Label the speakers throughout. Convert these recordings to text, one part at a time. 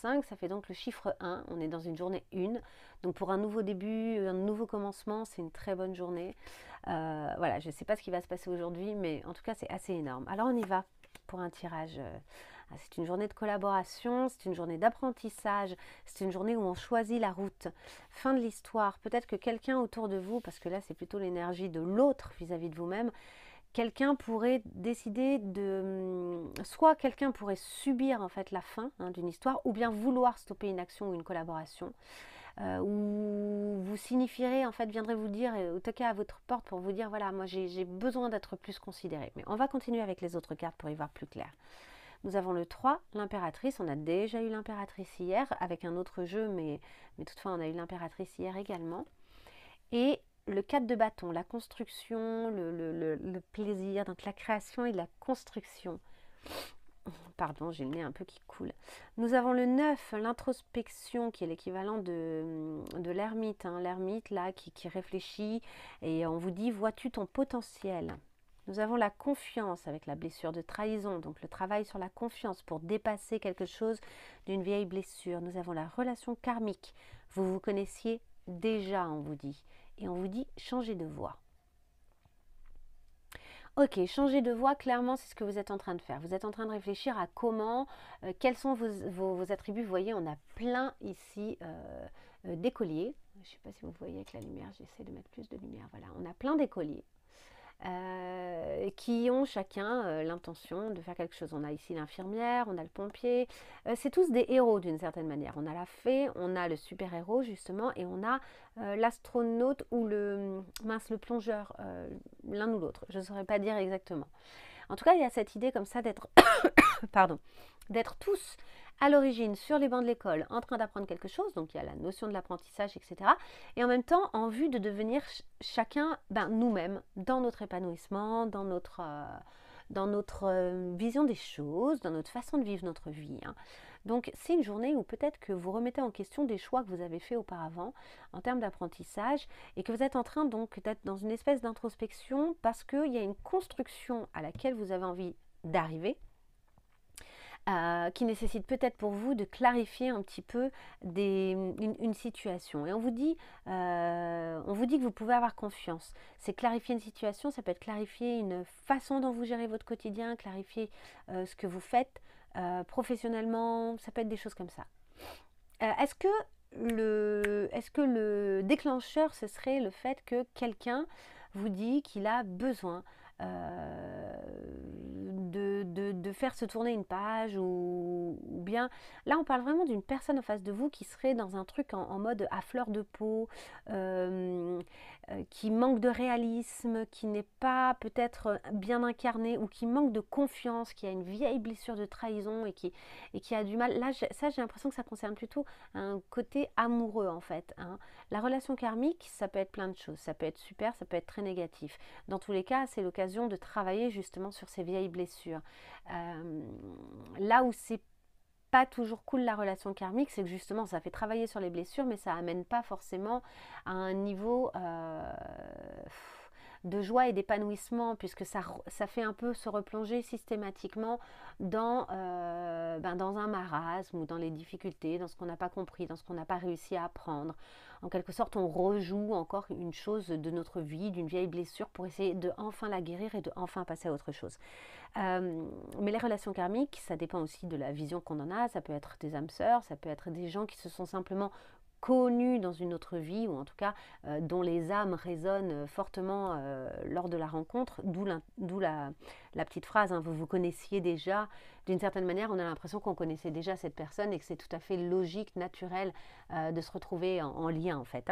Speaker 1: 5, ça fait donc le chiffre 1. On est dans une journée 1. Donc pour un nouveau début, un nouveau commencement, c'est une très bonne journée. Voilà, je ne sais pas ce qui va se passer aujourd'hui, mais en tout cas, c'est assez énorme. Alors on y va pour un tirage. C'est une journée de collaboration, c'est une journée d'apprentissage, c'est une journée où on choisit la route. Fin de l'histoire. Peut-être que quelqu'un autour de vous, parce que là, c'est plutôt l'énergie de l'autre vis-à-vis de vous-même, quelqu'un pourrait décider de... Soit quelqu'un pourrait subir en fait la fin d'une histoire, ou bien vouloir stopper une action ou une collaboration, où vous signifierez, en fait, viendrez vous dire, ou toquer à votre porte pour vous dire, voilà, moi j'ai besoin d'être plus considéré. Mais on va continuer avec les autres cartes pour y voir plus clair. Nous avons le 3, l'impératrice. On a déjà eu l'impératrice hier avec un autre jeu, mais toutefois on a eu l'impératrice hier également. Et le 4 de bâton, la construction, le plaisir, donc la création et la construction. Pardon, j'ai le nez un peu qui coule. Nous avons le 9, l'introspection, qui est l'équivalent de l'ermite. L'ermite, là, qui réfléchit, et on vous dit, vois-tu ton potentiel ? Nous avons la confiance avec la blessure de trahison, donc le travail sur la confiance pour dépasser quelque chose d'une vieille blessure. Nous avons la relation karmique. Vous vous connaissiez déjà, on vous dit. Et on vous dit, changez de voie. Ok, changer de voie, clairement, c'est ce que vous êtes en train de faire. Vous êtes en train de réfléchir à comment, quels sont vos attributs. Vous voyez, on a plein ici d'écoliers. Je ne sais pas si vous voyez avec la lumière, j'essaie de mettre plus de lumière. Voilà, on a plein d'écoliers. Qui ont chacun l'intention de faire quelque chose. On a ici l'infirmière, on a le pompier, c'est tous des héros d'une certaine manière. On a la fée, on a le super-héros justement, et on a l'astronaute ou le plongeur, l'un ou l'autre. Je ne saurais pas dire exactement. En tout cas, il y a cette idée comme ça d'être pardon, d'être tous à l'origine sur les bancs de l'école en train d'apprendre quelque chose, donc il y a la notion de l'apprentissage, etc. Et en même temps en vue de devenir chacun nous-mêmes dans notre épanouissement, dans notre vision des choses, dans notre façon de vivre notre vie. Donc c'est une journée où peut-être que vous remettez en question des choix que vous avez faits auparavant en termes d'apprentissage et que vous êtes en train donc d'être dans une espèce d'introspection parce qu'il y a une construction à laquelle vous avez envie d'arriver. Qui nécessite peut-être pour vous de clarifier un petit peu une situation. Et on vous dit que vous pouvez avoir confiance. C'est clarifier une situation, ça peut être clarifier une façon dont vous gérez votre quotidien, clarifier ce que vous faites professionnellement, ça peut être des choses comme ça. Est-ce que le déclencheur, ce serait le fait que quelqu'un vous dit qu'il a besoin de faire se tourner une page ou bien là on parle vraiment d'une personne en face de vous qui serait dans un truc en mode à fleur de peau, qui manque de réalisme, qui n'est pas peut-être bien incarné ou qui manque de confiance, qui a une vieille blessure de trahison et qui a du mal. Là ça j'ai l'impression que ça concerne plutôt un côté amoureux en fait. La relation karmique, ça peut être plein de choses, ça peut être super, ça peut être très négatif. Dans tous les cas, c'est l'occasion de travailler justement sur ces vieilles blessures. Là où c'est pas toujours cool la relation karmique, c'est que justement ça fait travailler sur les blessures, mais ça amène pas forcément à un niveau de joie et d'épanouissement, puisque ça fait un peu se replonger systématiquement dans un marasme ou dans les difficultés, dans ce qu'on n'a pas compris, dans ce qu'on n'a pas réussi à apprendre. En quelque sorte, on rejoue encore une chose de notre vie, d'une vieille blessure, pour essayer de enfin la guérir et de enfin passer à autre chose. Mais les relations karmiques, ça dépend aussi de la vision qu'on en a. Ça peut être des âmes sœurs, ça peut être des gens qui se sont simplement connus dans une autre vie, ou en tout cas dont les âmes résonnent fortement lors de la rencontre, d'où la petite phrase, vous vous connaissiez déjà. D'une certaine manière, on a l'impression qu'on connaissait déjà cette personne et que c'est tout à fait logique, naturel de se retrouver en lien en fait.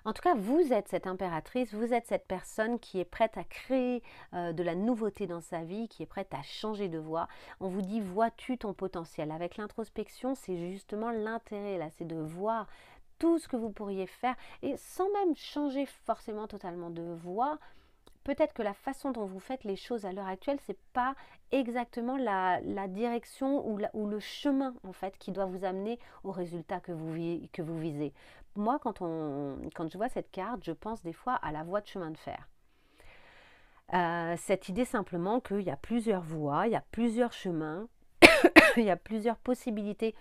Speaker 1: En tout cas, vous êtes cette impératrice, vous êtes cette personne qui est prête à créer de la nouveauté dans sa vie, qui est prête à changer de voie. On vous dit, vois-tu ton potentiel? Avec l'introspection, c'est justement l'intérêt là, c'est de voir tout ce que vous pourriez faire et sans même changer forcément totalement de voie. Peut-être que la façon dont vous faites les choses à l'heure actuelle, c'est pas exactement la direction ou le chemin en fait qui doit vous amener au résultat que vous visez. Moi, quand je vois cette carte, je pense des fois à la voie de chemin de fer. Cette idée simplement qu'il y a plusieurs voies, il y a plusieurs chemins il y a plusieurs possibilités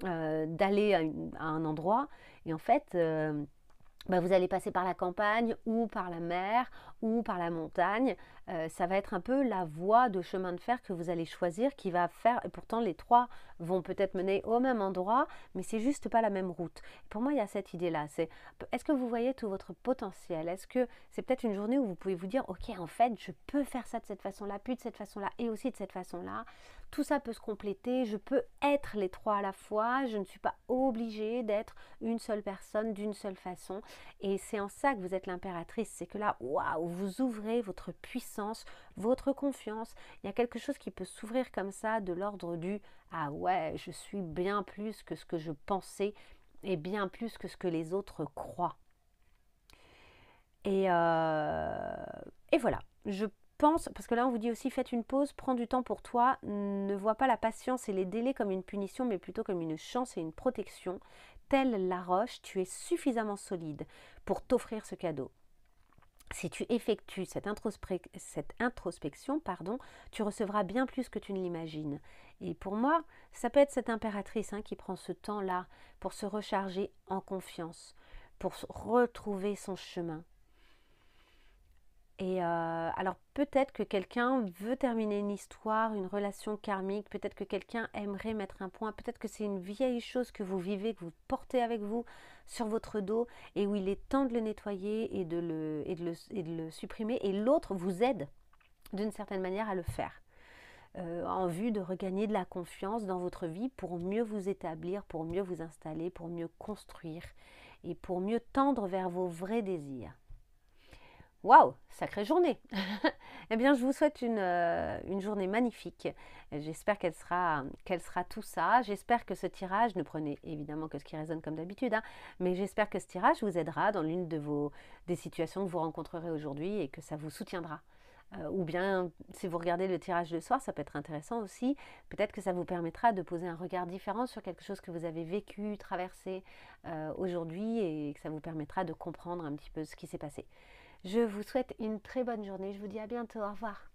Speaker 1: d'aller à un endroit. Et en fait, vous allez passer par la campagne ou par la mer ou par la montagne. Ça va être un peu la voie de chemin de fer que vous allez choisir qui va faire, et pourtant les trois vont peut-être mener au même endroit, mais c'est juste pas la même route. Pour moi, il y a cette idée-là. Est-ce que vous voyez tout votre potentiel? Est-ce que c'est peut-être une journée où vous pouvez vous dire, ok, en fait, je peux faire ça de cette façon-là, puis de cette façon-là, et aussi de cette façon-là. Tout ça peut se compléter, je peux être les trois à la fois, je ne suis pas obligée d'être une seule personne d'une seule façon. Et c'est en ça que vous êtes l'impératrice, c'est que là, waouh, vous ouvrez votre puissance, votre confiance. Il y a quelque chose qui peut s'ouvrir comme ça, de l'ordre du ah ouais, je suis bien plus que ce que je pensais et bien plus que ce que les autres croient. Et voilà, je pense, parce que là on vous dit aussi faites une pause, prends du temps pour toi, ne vois pas la patience et les délais comme une punition, mais plutôt comme une chance et une protection. Telle la roche, tu es suffisamment solide pour t'offrir ce cadeau. Si tu effectues cette introspection, tu recevras bien plus que tu ne l'imagines. Et pour moi, ça peut être cette impératrice qui prend ce temps-là pour se recharger en confiance, pour retrouver son chemin. Et alors peut-être que quelqu'un veut terminer une histoire, une relation karmique, peut-être que quelqu'un aimerait mettre un point, peut-être que c'est une vieille chose que vous vivez, que vous portez avec vous sur votre dos et où il est temps de le nettoyer et de le supprimer, et l'autre vous aide d'une certaine manière à le faire. En vue de regagner de la confiance dans votre vie pour mieux vous établir, pour mieux vous installer, pour mieux construire et pour mieux tendre vers vos vrais désirs. Waouh, sacrée journée. Eh bien, je vous souhaite une journée magnifique. J'espère qu'elle sera tout ça. J'espère que ce tirage, ne prenez évidemment que ce qui résonne comme d'habitude, mais j'espère que ce tirage vous aidera dans l'une des situations que vous rencontrerez aujourd'hui et que ça vous soutiendra. Ou bien, si vous regardez le tirage de soir, ça peut être intéressant aussi. Peut-être que ça vous permettra de poser un regard différent sur quelque chose que vous avez vécu, traversé aujourd'hui, et que ça vous permettra de comprendre un petit peu ce qui s'est passé. Je vous souhaite une très bonne journée. Je vous dis à bientôt. Au revoir.